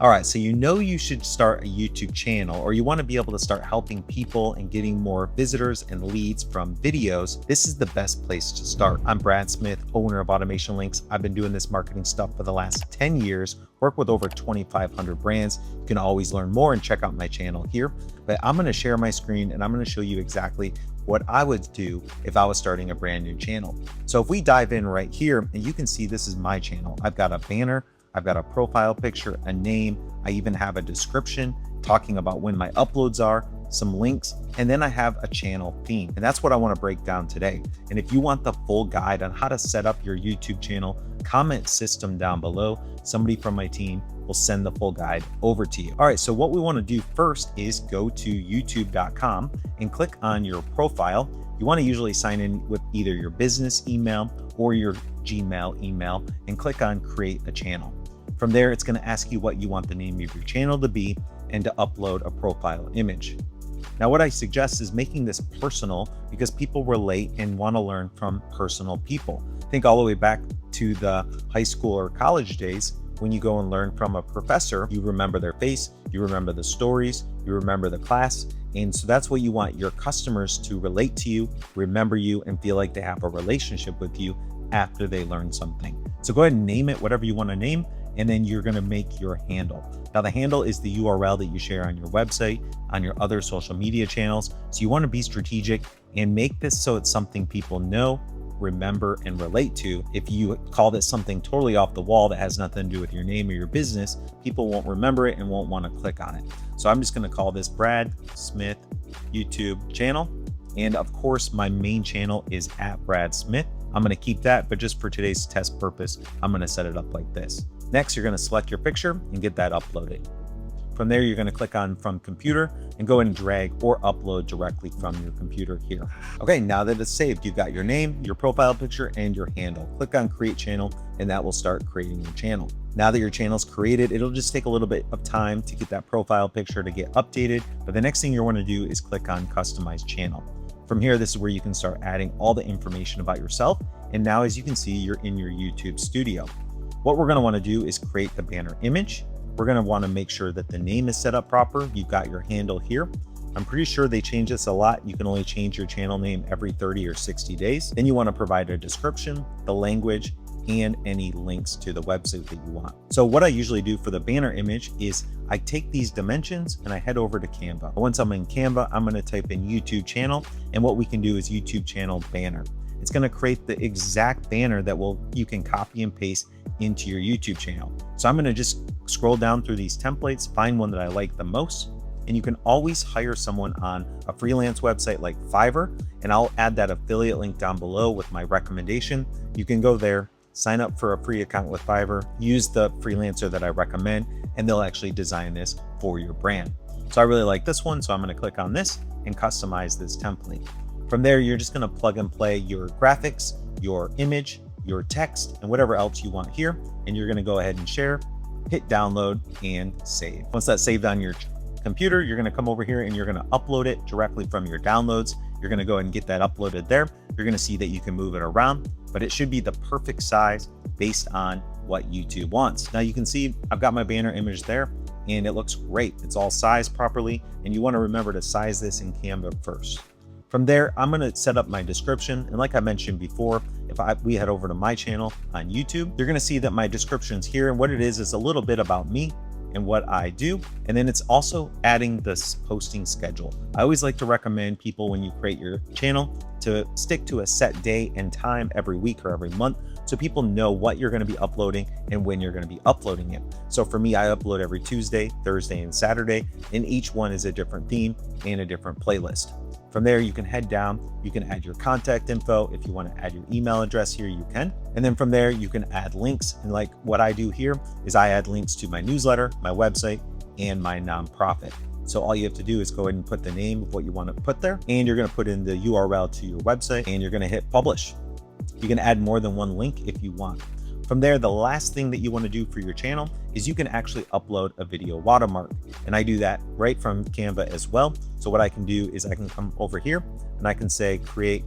All right, so you know you should start a YouTube channel, or you want to be able to start helping people and getting more visitors and leads from videos. This is the best place to start. I'm Brad Smith, owner of AutomationLinks. I've been doing this marketing stuff for the last 10 years, work with over 2,500 brands. You can always learn more and check out my channel here. But I'm going to share my screen and I'm going to show you exactly what I would do if I was starting a brand new channel. So if we dive in right here, and you can see this is my channel. I've got a banner, I've got a profile picture, a name. I even have a description talking about when my uploads are, some links, and then I have a channel theme. And that's what I want to break down today. And if you want the full guide on how to set up your YouTube channel, comment system down below. Somebody from my team will send the full guide over to you. All right, so what we want to do first is go to youtube.com and click on your profile. You want to usually sign in with either your business email or your Gmail email and click on create a channel. From there, it's going to ask you what you want the name of your channel to be and to upload a profile image. Now, what I suggest is making this personal because people relate and want to learn from personal people. Think all the way back to the high school or college days. When you go and learn from a professor, you remember their face, you remember the stories, you remember the class. And so that's what you want your customers to relate to you, remember you, and feel like they have a relationship with you after they learn something. So go ahead and name it whatever you want to name, and then you're going to make your handle. Now, the handle is the URL that you share on your website, on your other social media channels. So you want to be strategic and make this so it's something people know, remember, and relate to. If you call this something totally off the wall that has nothing to do with your name or your business, people won't remember it and won't want to click on it. So I'm just going to call this Brad Smith YouTube channel. And of course, my main channel is at Brad Smith. I'm going to keep that, but just for today's test purpose, I'm going to set it up like this. Next, you're going to select your picture and get that uploaded. From there, you're going to click on from computer and go and drag or upload directly from your computer here. Okay, now that it's saved, you've got your name, your profile picture, and your handle. Click on create channel and that will start creating your channel. Now that your channel's created, it'll just take a little bit of time to get that profile picture to get updated. But the next thing you want to do is click on customize channel. From here, this is where you can start adding all the information about yourself. And now, as you can see, you're in your YouTube studio. What we're going to want to do is create the banner image. We're going to want to make sure that the name is set up proper. You've got your handle here. I'm pretty sure they change this a lot. You can only change your channel name every 30 or 60 days. Then you want to provide a description, the language, and any links to the website that you want. So what I usually do for the banner image is I take these dimensions and I head over to Canva. Once I'm in Canva, I'm going to type in YouTube channel, and what we can do is YouTube channel banner. It's going to create the exact banner that you can copy and paste into your YouTube channel. So I'm going to just scroll down through these templates, find one that I like the most, and you can always hire someone on a freelance website like Fiverr, and I'll add that affiliate link down below with my recommendation. You can go there, sign up for a free account with Fiverr, use the freelancer that I recommend, and they'll actually design this for your brand. So I really like this one, so I'm going to click on this and customize this template. From there, you're just going to plug and play your graphics, your image, your text, and whatever else you want here. And you're going to go ahead and share, hit download, and save. Once that's saved on your computer, you're going to come over here and you're going to upload it directly from your downloads. You're going to go ahead and get that uploaded there. You're going to see that you can move it around, but it should be the perfect size based on what YouTube wants. Now you can see I've got my banner image there and it looks great. It's all sized properly, and you want to remember to size this in Canva first. From there, I'm going to set up my description. And like I mentioned before, if we head over to my channel on YouTube, you're going to see that my description's here. And what it is a little bit about me and what I do. And then it's also adding this posting schedule. I always like to recommend people, when you create your channel, to stick to a set day and time every week or every month, so people know what you're going to be uploading and when you're going to be uploading it. So for me, I upload every Tuesday, Thursday, and Saturday, and each one is a different theme and a different playlist. From there, you can head down, you can add your contact info. If you want to add your email address here, you can. And then from there, you can add links. And like what I do here is I add links to my newsletter, my website, and my nonprofit. So all you have to do is go ahead and put the name of what you want to put there, and you're going to put in the URL to your website, and you're going to hit publish. You can add more than one link if you want. From there, the last thing that you want to do for your channel is you can actually upload a video watermark. And I do that right from Canva as well. So what I can do is I can come over here and I can say create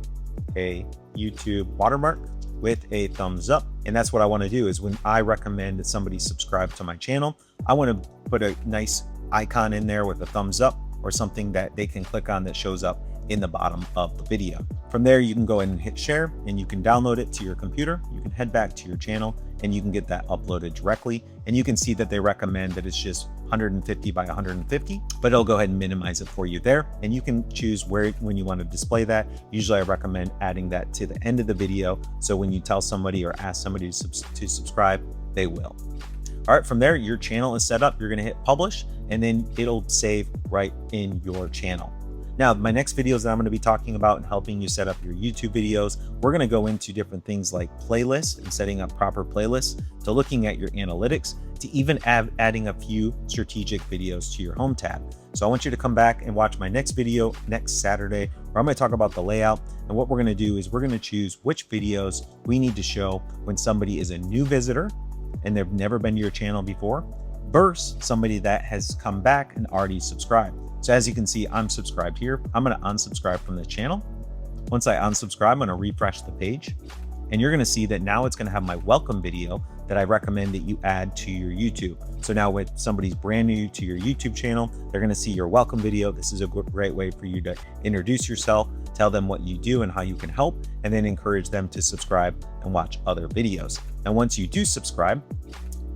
a YouTube watermark with a thumbs up. And that's what I want to do, is when I recommend that somebody subscribe to my channel, I want to put a nice icon in there with a thumbs up or something that they can click on that shows up in the bottom of the video. From there, you can go ahead and hit share and you can download it to your computer. You can head back to your channel and you can get that uploaded directly. And you can see that they recommend that it's just 150 by 150, but it'll go ahead and minimize it for you there. And you can choose when you want to display that. Usually I recommend adding that to the end of the video, so when you tell somebody or ask somebody to subscribe, they will. All right, from there, your channel is set up. You're gonna hit publish and then it'll save right in your channel. Now, my next videos that I'm going to be talking about and helping you set up your YouTube videos, we're going to go into different things like playlists and setting up proper playlists, to looking at your analytics, to even adding a few strategic videos to your home tab. So I want you to come back and watch my next video next Saturday, where I'm going to talk about the layout. And what we're going to do is we're going to choose which videos we need to show when somebody is a new visitor and they've never been to your channel before, versus somebody that has come back and already subscribed. So as you can see, I'm subscribed here. I'm going to unsubscribe from the channel. Once I unsubscribe, I'm going to refresh the page, and you're going to see that now it's going to have my welcome video that I recommend that you add to your YouTube. So now when somebody's brand new to your YouTube channel, they're going to see your welcome video. This is a great way for you to introduce yourself, tell them what you do and how you can help, and then encourage them to subscribe and watch other videos. And once you do subscribe,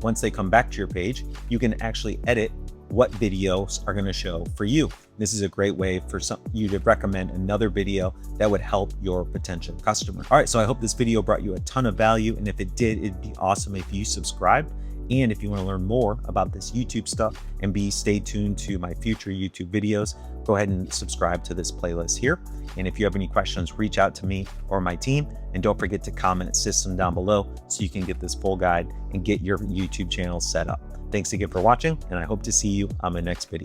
once they come back to your page, you can actually edit what videos are going to show for you. This is a great way for you to recommend another video that would help your potential customer. All right, so I hope this video brought you a ton of value, and if it did, it'd be awesome if you subscribed. And if you want to learn more about this YouTube stuff and stay tuned to my future YouTube videos, go ahead and subscribe to this playlist here. And if you have any questions, reach out to me or my team, and don't forget to comment system down below so you can get this full guide and get your YouTube channel set up. Thanks again for watching, and I hope to see you on my next video.